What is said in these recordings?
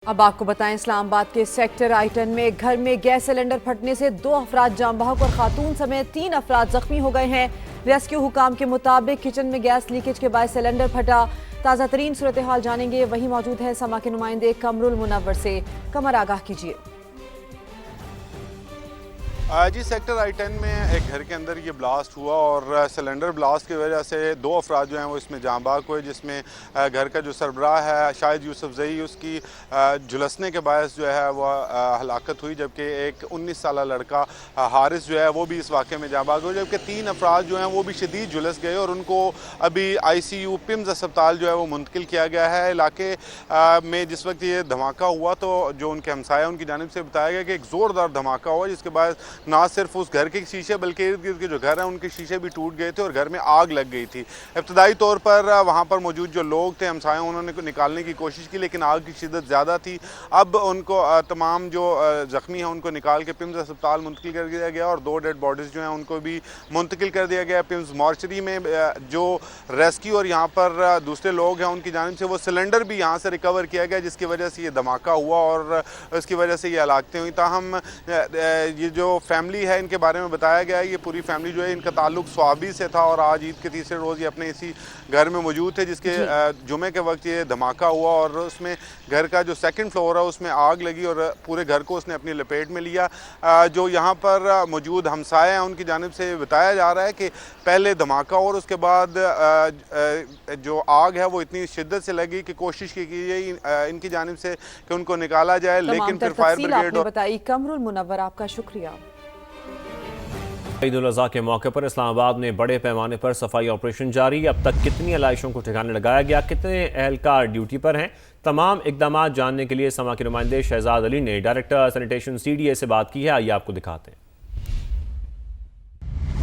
अब आपको बताएं, इस्लामाबाद के सेक्टर I-10 में घर में गैस सिलेंडर फटने से 2 अफराद जान बहक और खातून समेत 3 अफराद जख्मी हो गए हैं। रेस्क्यू हुकाम के मुताबिक किचन में गैस लीकेज के बाद सिलेंडर फटा। ताज़ा तरीन सूरत हाल जानेंगे, वहीं मौजूद है समा के नुमाइंदे कमरुल मुनव्वर से। कमर, आगाह कीजिए। जी, सेक्टर I-10 में एक घर के अंदर ये ब्लास्ट हुआ और सिलेंडर ब्लास्ट की वजह से 2 अफराद जो हैं वो इसमें जाँ बहक हुए, जिसमें घर का जो सरबराह है शाहिद यूसुफ ज़ई, उसकी झुलसने के बायस जो है वह हलाकत हुई, जबकि एक 19 साला लड़का हारिस जो है वो भी इस वाक़े में जाँ बहक हुए, जबकि 3 अफराद जो हैं वो भी शदीद झुलस गए और उनको अभी ICU पिम्स अस्पताल जो है वो मुंतकिल किया गया है। इलाके में जिस वक्त ये धमाका हुआ तो जो उनके हमसाया उनकी जानिब से बताया गया कि एक ज़ोरदार धमाका हुआ, जिसके बाद ना सिर्फ उस घर के शीशे बल्कि इर्द गिर्द के जो घर हैं उनके शीशे भी टूट गए थे और घर में आग लग गई थी। इब्तदाई तौर पर वहाँ पर मौजूद जो लोग थे हमसायों, उन्होंने निकालने की कोशिश की, लेकिन आग की शिद्दत ज़्यादा थी। अब उनको तमाम जो ज़ख्मी हैं उनको निकाल के पिम्स अस्पताल मुंतकिल कर दिया गया और 2 डेड बॉडीज़ जो हैं उनको भी मुंतकिल कर दिया गया पिम्स मॉर्चरी में। जो रेस्क्यू और यहाँ पर दूसरे लोग हैं उनकी जानिब से वो सिलेंडर भी यहाँ से रिकवर किया गया, जिसकी वजह से ये धमाका हुआ और इसकी वजह से ये हलाकतें हुई। ताहम ये जो फैमिली है इनके बारे में बताया गया है, ये पूरी फैमिली जो है इनका ताल्लुक स्वाबी से था और आज ईद के तीसरे रोज़ ये अपने इसी घर में मौजूद थे, जिसके जुमे के वक्त ये धमाका हुआ और उसमें घर का जो 2nd फ्लोर है उसमें आग लगी और पूरे घर को उसने अपनी लपेट में लिया। जो यहाँ पर मौजूद हमसाए हैं उनकी जानिब से बताया जा रहा है कि पहले धमाका और उसके बाद जो आग है वो इतनी शिद्दत से लगी कि कोशिश की गई इनकी जानिब से कि उनको निकाला जाए, लेकिन फिर फायर ब्रिगेड बताई। कमरुल मुनव्वर, आपका शुक्रिया। ईद उल अज़हा के मौके पर इस्लामाबाद में बड़े पैमाने पर सफाई ऑपरेशन जारी। अब तक कितनी आलाइशों को ठिकाने लगाया गया, कितने एहलकार ड्यूटी पर हैं, तमाम इकदाम जानने के लिए समा के नुमाइंदे शहजाद अली ने डायरेक्टर सैनिटेशन CDA से बात की है। आइए आपको दिखाते हैं।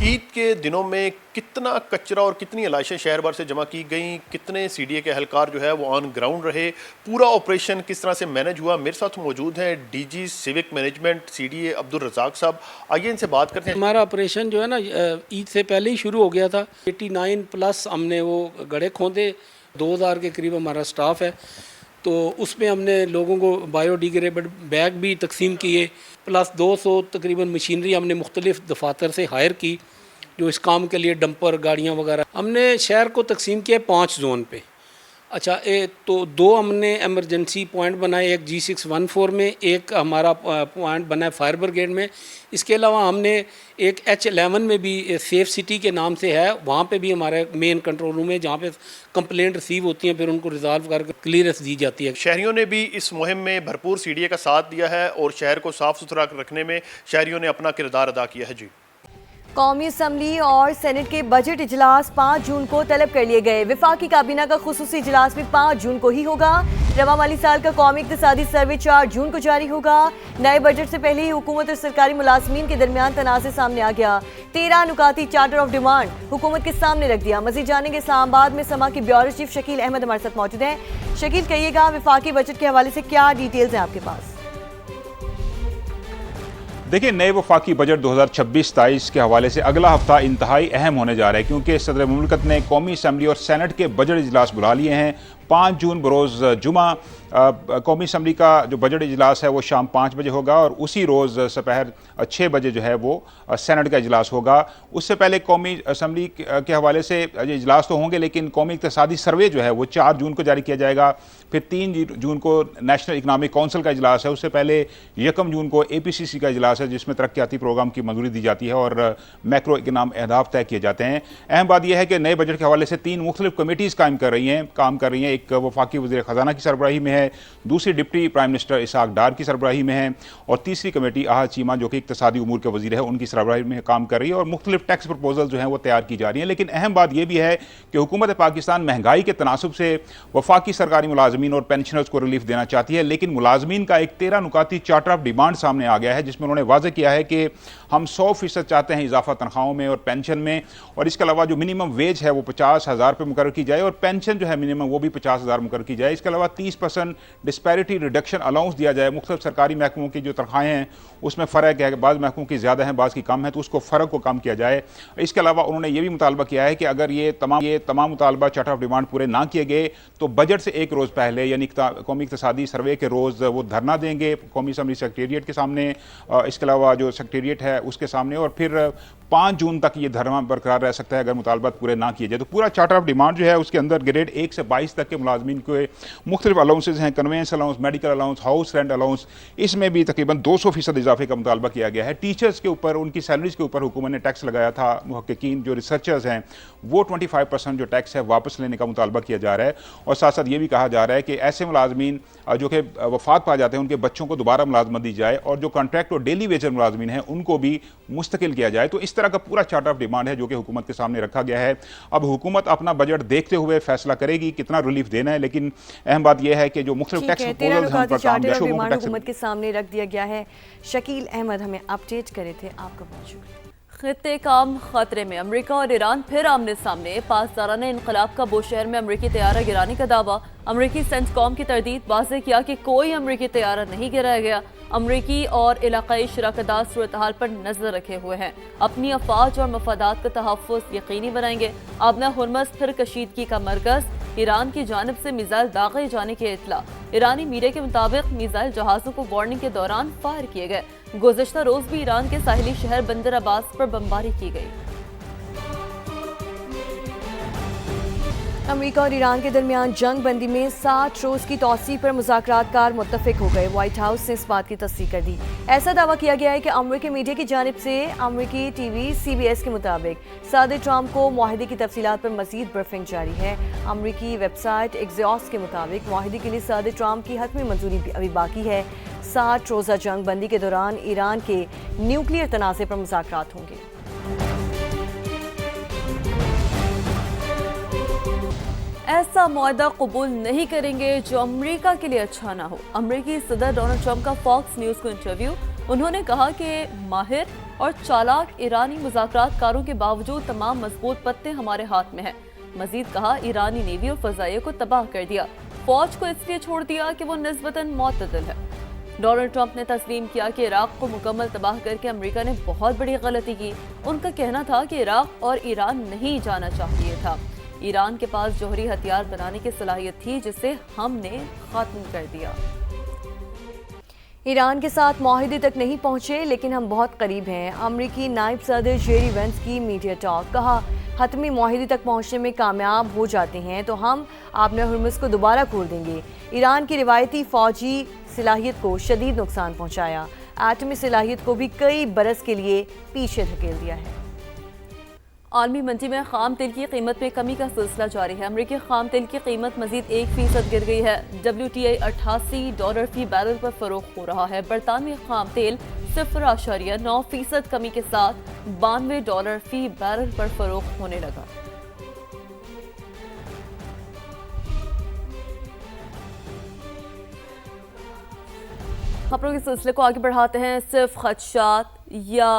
ईद के दिनों में कितना कचरा और कितनी आलाइशें शहर भर से जमा की गई, कितने CDA के एहलकार जो है वो ऑन ग्राउंड रहे, पूरा ऑपरेशन किस तरह से मैनेज हुआ। मेरे साथ मौजूद हैं DG civic management CDA Abdul Razzaq sahab. आइए इनसे बात करते हैं। हमारा ऑपरेशन जो है ना ईद से पहले ही शुरू हो गया था। 89+ हमने वो गड्ढे खोदे, 2000 के करीब हमारा स्टाफ है, तो उसमें हमने लोगों को बायोडिग्रेडेबल बैग भी तकसीम किए, प्लस 200 तकरीबन मशीनरी हमने मुख्तलिफ दफातर से हायर की जो इस काम के लिए डंपर गाड़ियाँ वगैरह। हमने शहर को तकसीम किया 5 जोन पे। अच्छा, तो 2 हमने एमरजेंसी पॉइंट बनाए, एक G614 में, एक हमारा पॉइंट बना है फायर ब्रिगेड में। इसके अलावा हमने एक H11 में भी सेफ सिटी के नाम से है, वहाँ पे भी हमारा मेन कंट्रोल रूम है जहाँ पे कंप्लेंट रिसीव होती हैं, फिर उनको रिजॉल्व करके क्लियरेंस दी जाती है। शहरियों ने भी इस मुहिम में भरपूर CDA का साथ दिया है और शहर को साफ़ सुथरा रखने में शहरियों ने अपना किरदार अदा किया है। जी, कौमी असम्बली और सेनेट के बजट इजलास 5 जून को तलब कर लिए गए। वफाकी काबीना का खुसूसी इजलास भी 5 जून को ही होगा। रवा माली साल का कौमी इक्तिसादी सर्वे 4 जून को जारी होगा। नए बजट से पहले ही हुकूमत और सरकारी मुलाजमीन के दरमियान तनाज़े सामने आ गया। 13 नुकाती चार्टर ऑफ डिमांड हुकूमत के सामने रख दिया। मज़ीद जानेंगे, इस्लामाबाद में समा की ब्यूरो चीफ शकील अहमद हमारे साथ मौजूद हैं। शकील, कहिएगा वफाकी बजट के हवाले से क्या डिटेल्स हैं आपके पास? देखिए, नए वफाकी बजट 2026-27 के हवाले से अगला हफ्ता इंतहाई अहम होने जा रहा है, क्योंकि सदर मुमलिकत ने कौमी असम्बली और सेनेट के बजट इजलास बुला लिए हैं। 5 जून बरोज़ जुमा कौमी असम्बली का जो बजट इजलास है वो शाम 5 बजे होगा और उसी रोज़ दोपहर 6 बजे जो है वो सेनेट का इजलास होगा। उससे पहले कौमी असम्बली के हवाले से इजलास तो होंगे, लेकिन कौमी इक्तिसादी सर्वे जो है वो 4 जून को जारी किया जाएगा। फिर 3 जून को नेशनल इकनॉमिक काउंसिल का इजलास है। उससे पहले 1 जून को APCC का इजलास है, जिसमें तरक्याती प्रोग्राम की मंजूरी दी जाती है और मैक्रो इकनॉमिक अहदाफ तय किए जाते हैं। अहम बात यह है कि नए बजट के हवाले से 3 मुख्तलिफ कमेटीज़ काम कर रही हैं। एक वफाकी वज़ीर ख़ज़ाना की सरबराही में है, दूसरी डिप्टी प्राइम मिनिस्टर इसाक डार की सरबराही में है और तीसरी कमेटी आहद चीमा जो कि इक्तिसादी उमूर के वज़ीर है उनकी सरबराही में काम कर रही है और मुख्तलिफ टैक्स प्रपोजल जो हैं वो तैयार की जा रही हैं। लेकिन अहम बात यह भी है कि हुकूमत पाकिस्तान महंगाई के तनासुब से वफाकी सरकारी मुलाजमीन और पेंशनर्स को रिलीफ देना चाहती है, लेकिन मुलाजमीन का एक 13 नुकाती चार्टर ऑफ डिमांड सामने आ गया है, जिसमें उन्होंने वाज़ेह किया है कि हम 100% चाहते हैं इजाफा तनख्वाहों में और पेंशन में, और इसके अलावा जो मिनिमम वेज है वो 50,000 रुपये मुकर्रर की जाए और पेंशन जो है मिनिमम वो भी 50,000 मुकर की जाए। इसके अलावा 30% डिस्पैरिटी रिडक्शन अलाउंस दिया जाए। मुख्तलिफ सरकारी महकमों की जो तनख्वाहें हैं उसमें फ़र्क है कि बाज़ महकमों की ज़्यादा हैं, बाज़ की कम है, तो उसको फ़र्क को कम किया जाए। इसके अलावा उन्होंने ये भी मुतालबा किया है कि अगर ये तमाम मुतालबा चार्टर ऑफ डिमांड पूरे ना किए गए तो बजट से एक रोज़ पहले यानी कौमी इक़्तिसादी सर्वे के रोज़ वो धरना देंगे कौमी असम्बली सेक्रेटेरिएट के सामने, इसके अलावा जो सेक्रेटेरिएट है उसके सामने, और फिर 5 जून तक ये धरना बरकरार रह सकता है अगर मुतालबात पूरे ना किए जाए। तो पूरा चार्टर ऑफ डिमांड जो है उसके अंदर ग्रेड 1 से 22 तक के मुलाजमीन को मुख्तलिफ अलाउंसेज हैं, convince allowance, medical allowance, house rent allowance, इसमें भी तकरीबन 200% इजाफे का मुतालबा किया गया है। टीचर्स के ऊपर उनकी सैलरीज के ऊपर हुकूमत ने टैक्स लगाया था, मुहक्किकीन जो रिसर्चर्स हैं वो 25% जो टैक्स है वापस लेने का मुतालबा किया जा रहा है। और साथ साथ ये भी कहा जा रहा है कि ऐसे मुलाजमीन जो कि वफात पा जाते हैं उनके बच्चों को दोबारा मुलाजमत दी जाए, और जो कॉन्ट्रैक्ट और डेली वेजर मुलाजमीन हैं उनको भी मुस्तकिल किया जाए। तो इस तरह का पूरा चार्टर ऑफ डिमांड है जो कि हुकूमत के सामने रखा गया है। अब हुकूमत अपना बजट देखते हुए फैसला करेगी कितना रिलीफ देना है, लेकिन अहम बात यह है कि जो मुख्तलिफ टैक्स प्रपोजल्स हैं उन पर काम हुकूमत के सामने रख दिया गया है। शकील अहमद हमें अपडेट करे थे, आपका बहुत शुक्रिया। खित्ते काम खतरे में, अमेरिका और ईरान फिर आमने सामने। पासदाराने इनकलाब का बोशहर में अमेरिकी तैयारा गिराने का दावा। अमेरिकी सेंटकॉम की तरदीद, वाज़ेह किया कि कोई अमेरिकी तैयारा नहीं गिराया गया। अमेरिकी और इलाकाई शराकतदार सूरत हाल पर नजर रखे हुए हैं, अपनी अफवाज और मफादात का तहफ़्फ़ुज़ यकीनी बनाएंगे। आबना हुर्मस फिर कशीदगी का मरकज़, ईरान की जानिब से मिसाइल दागे जाने की इत्तला। ईरानी मीडिया के मुताबिक मिसाइल जहाज़ों को वार्निंग के दौरान फायर किए गए। गुज़श्ता रोज़ भी ईरान के साहिली शहर बंदर अब्बास पर बमबारी की गई। अमेरिका और ईरान के दरमियान जंग बंदी में 60 रोज़ की तौसी पर मुज़ाकरातकार मुत्तफ़िक हो गए। व्हाइट हाउस ने इस बात की तस्दीक कर दी। ऐसा दावा किया गया है कि अमेरिकी मीडिया की जानिब से अमेरिकी टीवी CBS के मुताबिक सदर ट्रंप को मुआहदे की तफसीलात पर मज़ीद ब्रीफिंग जारी है। अमेरिकी वेबसाइट एक्सियोस के मुताबिक मुआहदे के लिए सदर ट्रंप की हतमी मंजूरी अभी बाकी है। 60 रोज़ा जंग बंदी के दौरान ईरान के न्यूक्लियर तनाज़े पर मुज़ाकरात होंगे। ऐसा मुआहदा कबूल नहीं करेंगे जो अमेरिका के लिए अच्छा ना हो। अमेरिकी सदर डोनाल्ड ट्रंप का फॉक्स न्यूज़ को इंटरव्यू, उन्होंने कहा कि माहिर और चालाक ईरानी मुज़ाकरातकारों के बावजूद तमाम मजबूत पत्ते हमारे हाथ में हैं। मजीद कहा, ईरानी नेवी और फ़ज़ाइया को तबाह कर दिया, फौज को इसलिए छोड़ दिया कि वो निस्बतन मुअतदिल है। डोनाल्ड ट्रंप ने तस्लीम किया कि इराक को मुकम्मल तबाह करके अमेरिका ने बहुत बड़ी गलती की। उनका कहना था कि इराक और ईरान नहीं जाना चाहिए था। ईरान के पास जौहरी हथियार बनाने की सलाहियत थी जिसे हमने खत्म कर दिया। ईरान के साथ मुआहदे तक नहीं पहुंचे लेकिन हम बहुत करीब हैं। अमेरिकी नायब सदर जेरी वेंस की मीडिया टॉक, कहा हतमी मुआहदे तक पहुंचने में कामयाब हो जाते हैं तो हम आबना हुर्मुज़ को दोबारा खोल देंगे। ईरान की रिवायती फौजी सलाहियत को शदीद नुकसान पहुंचाया, एटमी सलाहियत को भी कई बरस के लिए पीछे धकेल दिया है। आलमी मंडी में खाम तेल की कीमत में कमी का सिलसिला जारी है। अमेरिकी खाम तेल की कीमत मजीद 1% गिर गई है। WTI $88 फी बैरल पर फरोख्त हो रहा है। बरतानवी खाम तेल 0.9% कमी के साथ $92 फी बैरल पर फरोख्त होने लगा। खबरों के सिलसिले को आगे बढ़ाते हैं। सिर्फ खदशात या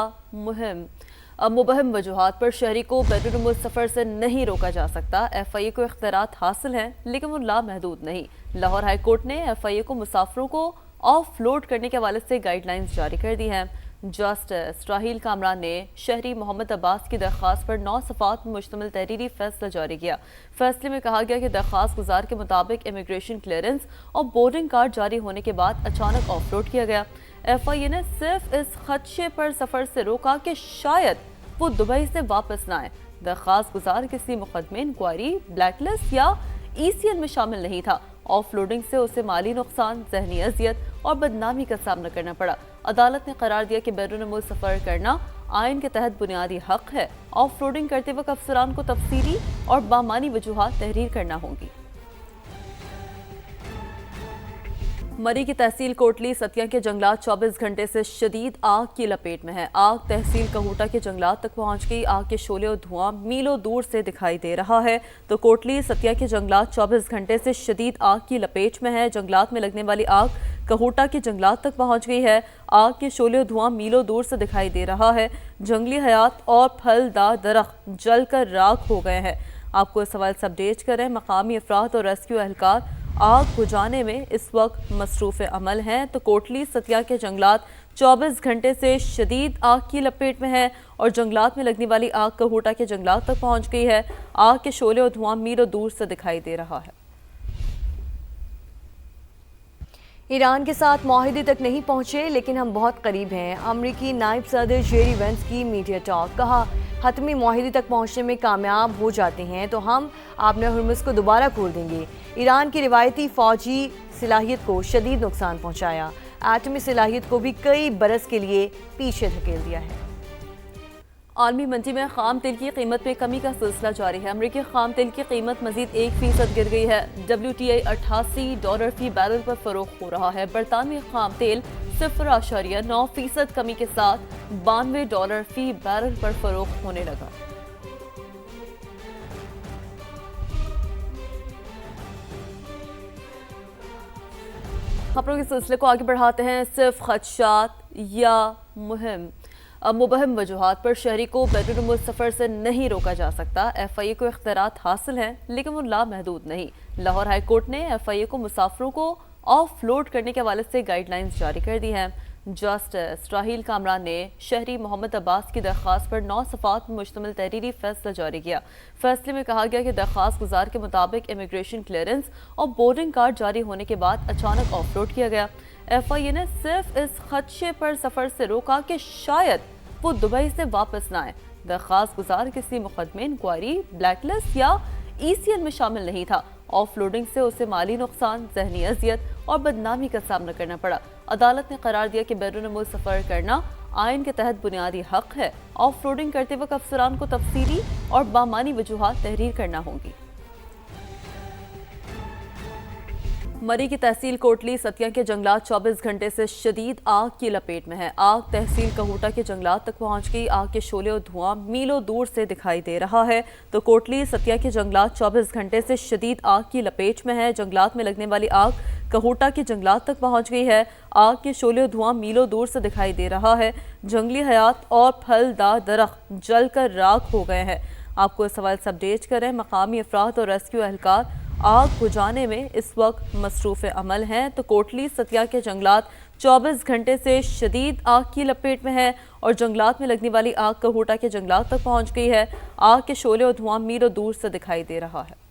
मुबहम वजूहात पर शहरी को बैरून सफ़र से नहीं रोका जा सकता। FIA को इख्तियारात हासिल हैं लेकिन वो लामहदूद नहीं। लाहौर हाई कोर्ट ने FIA को मुसाफिरों को ऑफ लोड करने के हवाले से गाइडलाइंस जारी कर दी हैं। जस्टिस राहील कामरान ने शहरी मोहम्मद अब्बास की दरख्वास्त पर 9 सफ़ात में मुश्तमिल तहरीरी फैसला जारी किया। फैसले में कहा गया कि दरख्वास्त गुजार के मुताबिक इमिग्रेशन क्लियरेंस और बोर्डिंग कार्ड जारी होने के बाद अचानक ऑफ लोड किया गया। FIA ने सिर्फ इस खदशे पर सफ़र से रोका कि शायद वो दुबई से वापस न आए। दरख्वास्त गुजार किसी मुकदमे, इंक्वायरी, ब्लैकलिस्ट या ECN में शामिल नहीं था। ऑफ लोडिंग से उसे माली नुकसान, जहनी अजियत और बदनामी का सामना करना पड़ा। अदालत ने करार दिया कि बैरून मुल्क सफ़र करना आइन के तहत बुनियादी हक है। ऑफ लोडिंग करते वक्त अफसरान को तफसीली और बामानी वजूहात तहरीर करना होंगी। मरी की तहसील कोटली सतिया के जंगलात 24 घंटे से शदीद आग की लपेट में है। आग तहसील कहूटा के जंगलात तक पहुंच गई। आग के शोले और धुआं मीलों दूर से दिखाई दे रहा है। तो कोटली सतिया के जंगलात 24 घंटे से शदीद आग की लपेट में है। जंगलात में लगने वाली आग कहूटा के जंगलात तक पहुंच गई है। आग के शोले और धुआं मीलों दूर से दिखाई दे रहा है। जंगली हयात और फलदार दरख्त जलकर राख हो गए हैं। آپ کو اس حوالے سے اپڈیٹ کر رہے ہیں مقامی افراد اور ریسکیو اہلکار آگ بجھانے میں اس وقت مصروف عمل ہیں تو کوٹلی ستیا کے جنگلات 24 گھنٹے سے شدید آگ کی لپیٹ میں ہیں اور جنگلات میں لگنے والی آگ کہوٹا کے جنگلات تک پہنچ گئی ہے۔ آگ کے شعلے اور دھواں میلوں دور سے دکھائی دے رہا ہے۔ ایران کے ساتھ معاہدے تک نہیں پہنچے لیکن ہم بہت قریب ہیں، امریکی نائب صدر جیری وینس کی میڈیا ٹاک۔ کہا حتمی معاہدے تک پہنچنے میں کامیاب ہو جاتے ہیں تو ہم آبِ ہرمز کو دوبارہ کھول دیں گے۔ ایران کی روایتی فوجی صلاحیت کو شدید نقصان پہنچایا، ایٹمی صلاحیت کو بھی کئی برس کے لیے پیچھے دھکیل دیا ہے۔ عالمی منڈی میں خام تیل کی قیمت میں کمی کا سلسلہ جاری ہے۔ امریکی خام تیل کی قیمت مزید 1% گر گئی ہے۔ WTI $88 فی بیرل پر فروخت ہو رہا ہے۔ برطانوی خام تیل 0.9% کمی کے ساتھ $92 فی بیرل پر فروخت ہونے لگا۔ خبروں کے سلسلے کو آگے بڑھاتے ہیں۔ صرف خدشات یا مبہم وجوہات پر شہری کو بیرون ملک سفر سے نہیں روکا جا سکتا۔ FIA کو اختیارات حاصل ہیں لیکن وہ لامحدود نہیں۔ لاہور ہائی کورٹ نے FIA کو مسافروں کو آف لوڈ کرنے کے حوالے سے گائیڈ لائنز جاری کر دی ہیں۔ جسٹس راہیل کامران نے شہری محمد عباس کی درخواست پر 9 صفحات پر مشتمل تحریری فیصلہ جاری کیا۔ فیصلے میں کہا گیا کہ درخواست گزار کے مطابق امیگریشن کلیئرنس اور بورڈنگ کارڈ جاری ہونے کے بعد اچانک آف لوڈ کیا گیا۔ FIA نے صرف اس خدشے پر سفر سے روکا کہ شاید وہ دبئی سے واپس نہ آئے۔ درخواست گزار کسی مقدمے، انکوائری، بلیک لسٹ یا ECN میں شامل نہیں تھا۔ آف لوڈنگ سے اسے مالی نقصان، ذہنی اذیت اور بدنامی کا سامنا کرنا پڑا۔ عدالت نے قرار دیا کہ بیرون ملک سفر کرنا آئین کے تحت بنیادی حق ہے۔ آف لوڈنگ کرتے وقت افسران کو تفصیلی اور بامعنی وجوہات تحریر کرنا ہوں گی۔ مری کی تحصیل کوٹلی ستیا کے جنگلات 24 گھنٹے سے شدید آگ کی لپیٹ میں ہے۔ آگ تحصیل کہوٹا کے جنگلات تک پہنچ گئی۔ آگ کے شعلے اور دھواں میلوں دور سے دکھائی دے رہا ہے تو کوٹلی ستیا کے جنگلات 24 گھنٹے سے شدید آگ کی لپیٹ میں ہے۔ جنگلات میں لگنے والی آگ کہوٹا کے جنگلات تک پہنچ گئی ہے۔ آگ کے شعلے اور دھواں میلوں دور سے دکھائی دے رہا ہے۔ جنگلی حیات اور پھلدار درخت جل کر راکھ ہو گئے ہیں۔ آپ کو اس حوالے سے اپڈیٹ کر رہے ہیں مقامی افراد اور ریسکیو اہلکار آگ بجھانے میں اس وقت مصروف عمل ہیں تو کوٹلی ستیا کے جنگلات 24 گھنٹے سے شدید آگ کی لپیٹ میں ہے اور جنگلات میں لگنے والی آگ کہوٹا کے جنگلات تک پہنچ گئی ہے۔ آگ کے شعلے اور دھواں میلوں دور سے دکھائی دے رہا ہے۔